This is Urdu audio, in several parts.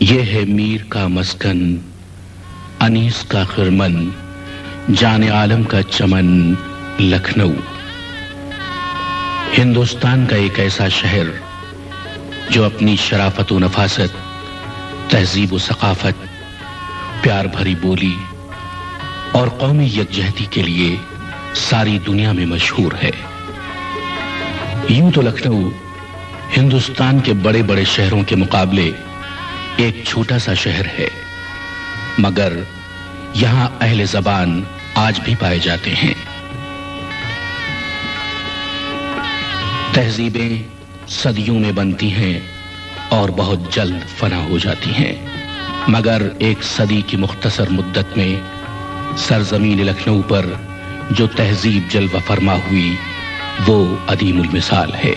یہ ہے میر کا مسکن، انیس کا خرمن، جان عالم کا چمن لکھنؤ۔ ہندوستان کا ایک ایسا شہر جو اپنی شرافت و نفاست، تہذیب و ثقافت، پیار بھری بولی اور قومی یکجہتی کے لیے ساری دنیا میں مشہور ہے۔ یوں تو لکھنؤ ہندوستان کے بڑے بڑے شہروں کے مقابلے ایک چھوٹا سا شہر ہے، مگر یہاں اہل زبان آج بھی پائے جاتے ہیں۔ تہذیبیں صدیوں میں بنتی ہیں اور بہت جلد فنا ہو جاتی ہیں، مگر ایک صدی کی مختصر مدت میں سرزمین لکھنؤ پر جو تہذیب جلوہ فرما ہوئی وہ عدیم المثال ہے۔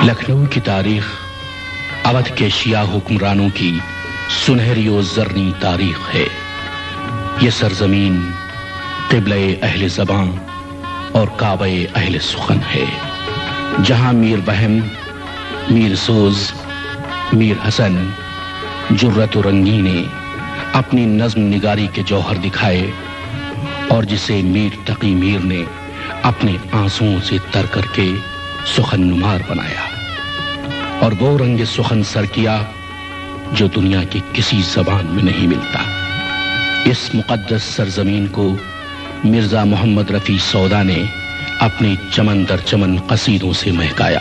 لکھنؤ کی تاریخ اودھ کے شیعہ حکمرانوں کی سنہری و زرنی تاریخ ہے۔ یہ سرزمین قبلہ اہل زبان اور کعبہ اہل سخن ہے، جہاں میر بہم، میر سوز، میر حسن، جرت و رنگی نے اپنی نظم نگاری کے جوہر دکھائے، اور جسے میر تقی میر نے اپنے آنسوؤں سے تر کر کے سخن نمار بنایا، اور وہ رنگ سخن سر کیا جو دنیا کی کسی زبان میں نہیں ملتا۔ اس مقدس سرزمین کو مرزا محمد رفیع سودا نے اپنے چمن در چمن قصیدوں سے مہکایا۔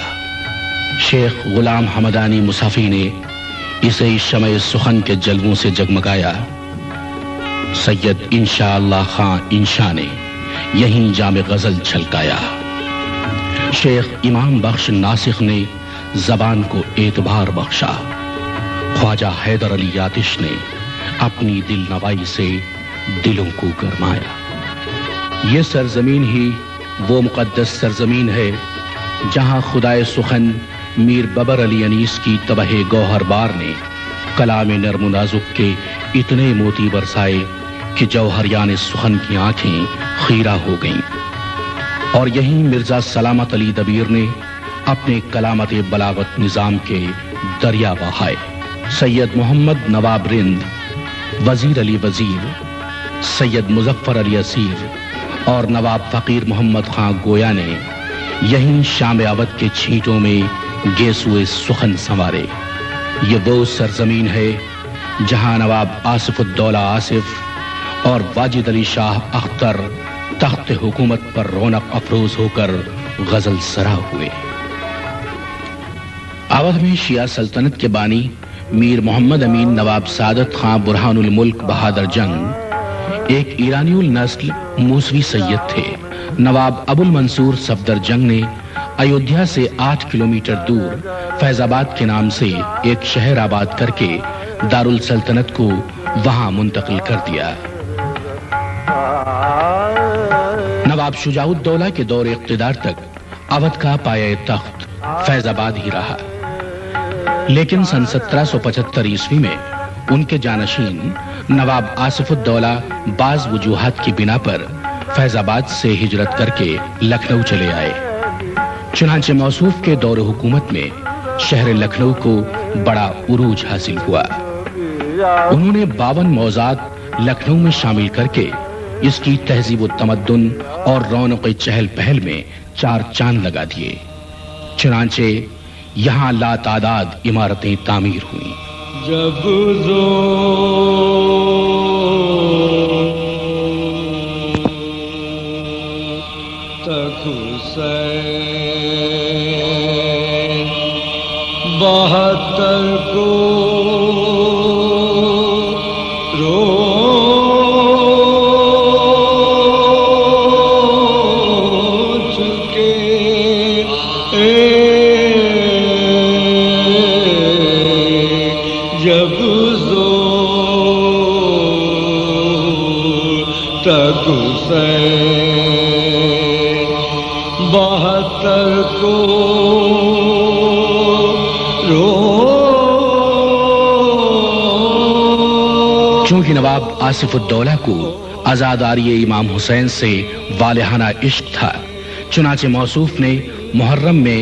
شیخ غلام حمدانی مصحفی نے اسے شمع سخن کے جلووں سے جگمگایا۔ سید انشاء اللہ خان انشاء نے یہیں جام غزل چھلکایا۔ شیخ امام بخش ناسخ نے زبان کو اعتبار بخشا۔ خواجہ حیدر علی آتش نے اپنی دل نوائی سے دلوں کو گرمایا۔ یہ سرزمین ہی وہ مقدس سرزمین ہے جہاں خدائے سخن میر ببر علی انیس کی تبہ گوہر بار نے کلام نرم و نازک کے اتنے موتی برسائے کہ جوہریان سخن کی آنکھیں خیرہ ہو گئیں، اور یہیں مرزا سلامت علی دبیر نے اپنے کلامت بلاغت نظام کے دریا بہائے۔ سید محمد نواب رند، وزیر علی وزیر، سید مظفر علی اسیر اور نواب فقیر محمد خان گویا نے یہیں شام اودھ کے چھینٹوں میں گیسوئے سخن سنوارے۔ یہ وہ سرزمین ہے جہاں نواب آصف الدولہ آصف اور واجد علی شاہ اختر تخت حکومت پر رونق افروز ہو کر غزل سرا ہوئے۔ اودھ میں شیعہ سلطنت کے بانی میر محمد امین نواب سعادت خان برہان الملک بہادر جنگ ایک ایرانی النسل موسوی سید تھے۔ نواب ابو المنصور صفدر جنگ نے ایودھیا سے 8 کلومیٹر دور فیض آباد کے نام سے ایک شہر آباد کر کے دارالسلطنت کو وہاں منتقل کر دیا۔ نواب شجاع الدولہ کے دور اقتدار تک اودھ کا پایہ تخت فیض آباد ہی رہا، لیکن سن 1775 عیسوی میں ان کے جانشین نواب آصف الدولہ بعض وجوہات کی بنا پر فیض آباد سے ہجرت کر کے لکھنؤ چلے آئے۔ چنانچہ موصوف کے دور حکومت میں شہر لکھنؤ کو بڑا عروج حاصل ہوا۔ انہوں نے 52 موضوعات لکھنؤ میں شامل کر کے اس کی تہذیب و تمدن اور رونق چہل پہل میں 4 چاند لگا دیے۔ چنانچہ یہاں لا تعداد عمارتیں تعمیر ہوئیں۔ جب تک حسین 72 کو تک حسین 72 کو چونکہ نواب آصف الدولہ کو عزاداری امام حسین سے والہانہ عشق تھا، چنانچہ موصوف نے محرم میں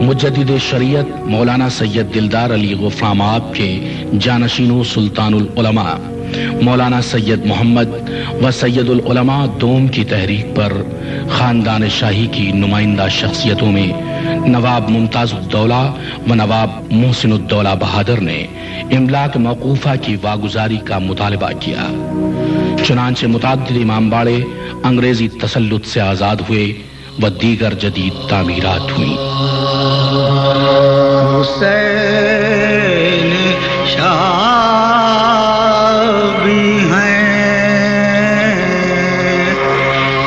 مجدد شریعت مولانا سید دلدار علی غفران آب کے جانشین و سلطان العلماء مولانا سید محمد و سید العلماء دوم کی تحریک پر خاندان شاہی کی نمائندہ شخصیتوں میں نواب ممتاز الدولہ و نواب محسن الدولہ بہادر نے املاک موقوفہ کی واگزاری کا مطالبہ کیا۔ چنانچہ متعدد امام باڑے انگریزی تسلط سے آزاد ہوئے و دیگر جدید تعمیرات ہوئیں۔ حسین شاہ بھی ہیں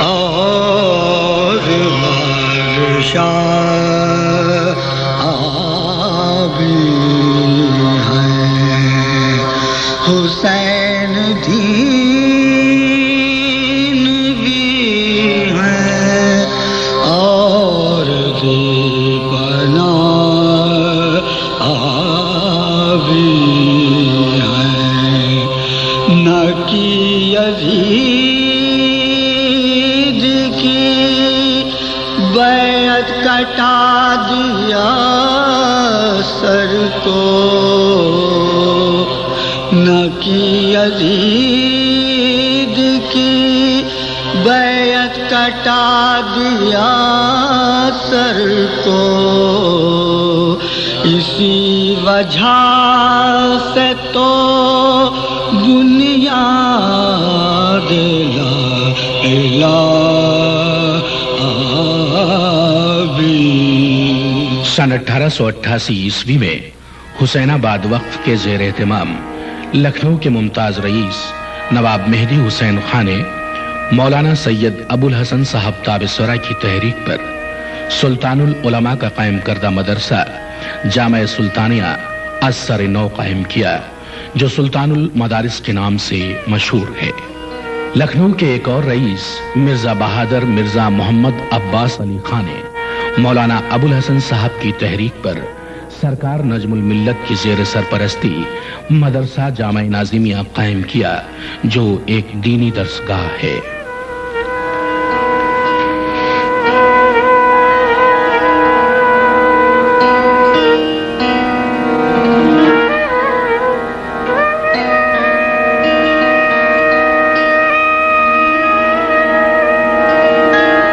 اور بادشاہ بھی ہیں، حسین دین بھی ہیں اور دیوانہ بھی ہیں، نہ کی یزید کی بیعت کٹا دیا سر کو، نہ کی یزید کی بیعت کٹا دیا سر کو، اسی وجہ سے تو بنیاد لا الہ بھی۔ سن 1888 عیسوی میں حسین آباد وقف کے زیر اہتمام لکھنؤ کے ممتاز رئیس نواب مہدی حسین خان نے مولانا سید ابو الحسن صاحب تابسرہ کی تحریک پر سلطان العلماء کا قائم کردہ مدرسہ جامع سلطانیہ اثر نو قائم کیا، جو سلطان المدارس کے نام سے مشہور ہے۔ لکھنؤ کے ایک اور رئیس مرزا بہادر مرزا محمد عباس علی خان نے مولانا ابو الحسن صاحب کی تحریک پر سرکار نجم الملت کی زیر سرپرستی مدرسہ جامع ناظمیہ قائم کیا، جو ایک دینی درسگاہ ہے۔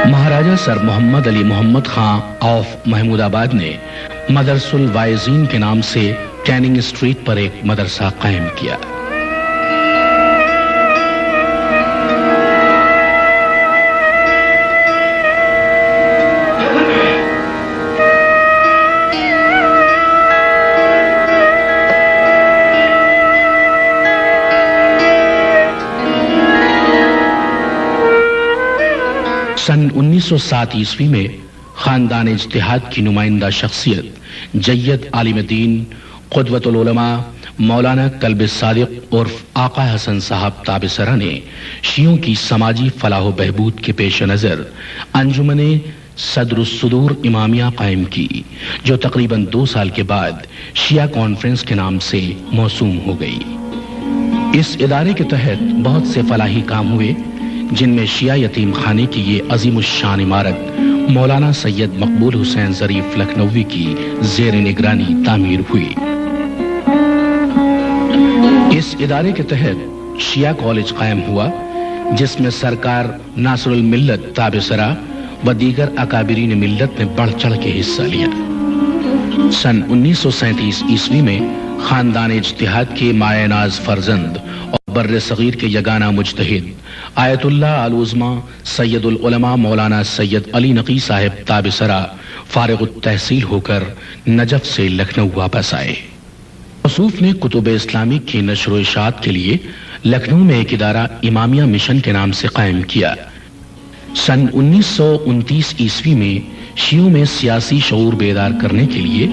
مہاراجہ سر محمد علی محمد خان آف محمود آباد نے مدرسہ الواعظین کے نام سے کیننگ اسٹریٹ پر ایک مدرسہ قائم کیا۔ سن 1907 عیسوی میں خاندان اجتہاد کی نمائندہ شخصیت جید عالم دین قدوۃ العلماء مولانا کلب صادق عرف آقا حسن صاحب تابسرہ نے شیعوں کی سماجی فلاح و بہبود کے پیش نظر انجمن صدر الصدور امامیہ قائم کی، جو تقریباً 2 سال کے بعد شیعہ کانفرنس کے نام سے موسوم ہو گئی۔ اس ادارے کے تحت بہت سے فلاحی کام ہوئے، جن میں شیعہ یتیم خانے کی یہ عظیم الشان عمارت مولانا سید مقبول حسین ظریف لکھنوی کی زیر نگرانی تعمیر ہوئی۔ اس ادارے کے تحت شیعہ کالج قائم ہوا، جس میں سرکار ناصر الملت تابسرہ و دیگر اکابرین ملت نے بڑھ چڑھ کے حصہ لیا۔ سن 1937 عیسوی میں خاندان اجتہاد کے مایہ ناز فرزند اور بر صغیر کے یگانہ مجتہد آیت اللہ العظمی سید العلماء مولانا سید علی نقی صاحب تابسرہ فارغ التحصیل ہو کر نجف سے لکھنؤ واپس آئے۔ موصوف نے کتب اسلامی کی نشر و اشاعت کے لیے لکھنؤ میں ایک ادارہ امامیہ مشن کے نام سے قائم کیا۔ سن 1929 عیسوی میں شیعوں میں سیاسی شعور بیدار کرنے کے لیے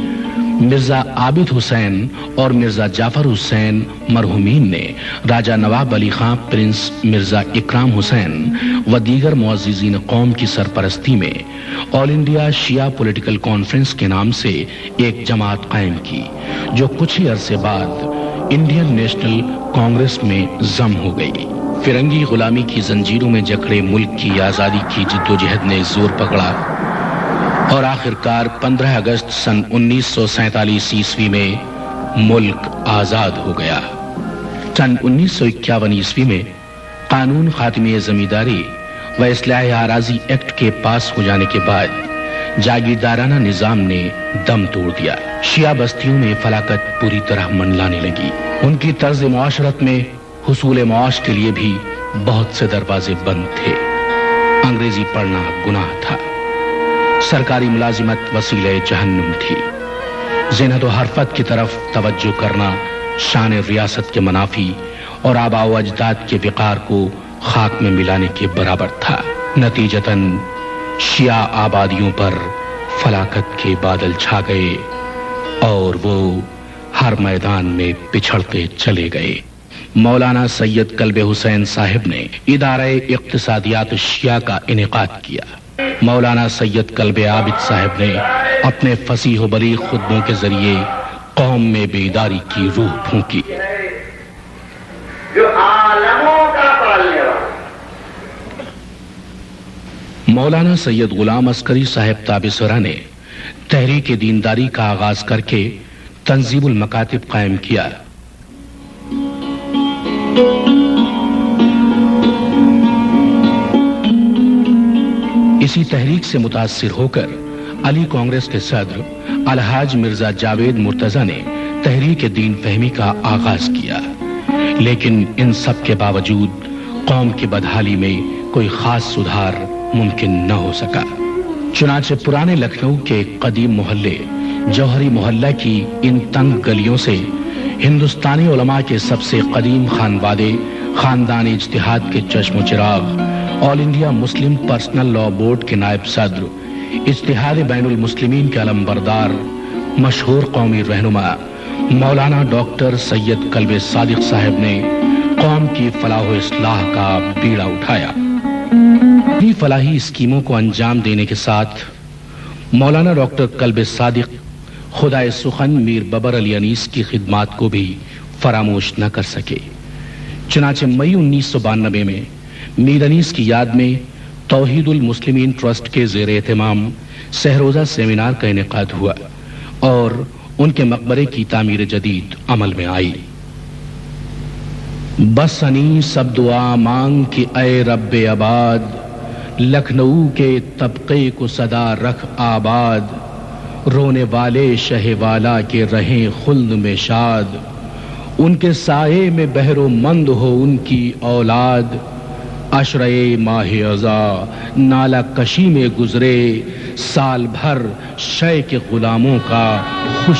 مرزا عابد حسین اور مرزا جعفر حسین مرحومین نے راجہ نواب علی خان پرنس مرزا اکرام حسین و دیگر معززین قوم کی سرپرستی میں آل انڈیا شیعہ پولیٹیکل کانفرنس کے نام سے ایک جماعت قائم کی، جو کچھ ہی عرصے بعد انڈین نیشنل کانگریس میں ضم ہو گئی۔ فرنگی غلامی کی زنجیروں میں جکڑے ملک کی آزادی کی جدوجہد نے زور پکڑا۔ اور آخرکار 15 اگست سن 1947 عیسوی میں ملک آزاد ہو گیا۔ سن 1951 عیسوی میں قانون خاتمہ زمینداری و اصلاح اراضی ایکٹ کے پاس ہو جانے کے بعد جاگیردارانہ نظام نے دم توڑ دیا۔ شیعہ بستیوں میں فلاکت پوری طرح منڈلانے لگی۔ ان کی طرز معاشرت میں حصول معاش کے لیے بھی بہت سے دروازے بند تھے۔ انگریزی پڑھنا گناہ تھا، سرکاری ملازمت وسیلہ جہنم تھی، زینت و حرفت کی طرف توجہ کرنا شان ریاست کے منافی اور آباء و اجداد کے وقار کو خاک میں ملانے کے برابر تھا۔ نتیجتاً شیعہ آبادیوں پر فلاکت کے بادل چھا گئے اور وہ ہر میدان میں پچھڑتے چلے گئے۔ مولانا سید کلب حسین صاحب نے ادارہ اقتصادیات شیعہ کا انعقاد کیا۔ مولانا سید کلب عابد صاحب نے اپنے فصیح و بلیغ خطبوں کے ذریعے قوم میں بیداری کی روح پھونکی۔ جو عالموں کا پالنے والا مولانا سید غلام عسکری صاحب تابسرہ نے تحریک دینداری کا آغاز کر کے تنظیم المکاتب قائم کیا۔ اسی تحریک سے متاثر ہو کر علی کانگریس کے صدر الحاج مرزا جاوید مرتضی نے تحریک دین فہمی کا آغاز کیا، لیکن ان سب کے باوجود قوم کی بدحالی میں کوئی خاص سدھار ممکن نہ ہو سکا۔ چنانچہ پرانے لکھنؤ کے قدیم محلے جوہری محلہ کی ان تنگ گلیوں سے ہندوستانی علماء کے سب سے قدیم خانوادے خاندان اجتہاد کے چشم و چراغ آل انڈیا مسلم پرسنل لا بورڈ کے نائب صدر اجتہاد بین المسلمین کے علمبردار مشہور قومی رہنما مولانا ڈاکٹر سید کلب صادق صاحب نے قوم کی فلاح و اصلاح کا بیڑا اٹھایا۔ یہ فلاحی اسکیموں کو انجام دینے کے ساتھ مولانا ڈاکٹر کلب صادق خدائے سخن میر ببر علی انیس کی خدمات کو بھی فراموش نہ کر سکے۔ چنانچہ مئی 1992 میں میر انیس کی یاد میں توحید المسلمین ٹرسٹ کے زیر اہتمام سہروزہ سیمینار کا انعقاد ہوا اور ان کے مقبرے کی تعمیر جدید عمل میں آئی۔ بس انی سب دعا مانگ کہ اے رب آباد، لکھنؤ کے طبقے کو صدا رکھ آباد، رونے والے شہ والا کے رہیں خلد میں شاد، ان کے سائے میں بہر و مند ہو ان کی اولاد، عشرۂ ماہ ازاں نالہ کشی میں گزرے، سال بھر شے کے غلاموں کا خوش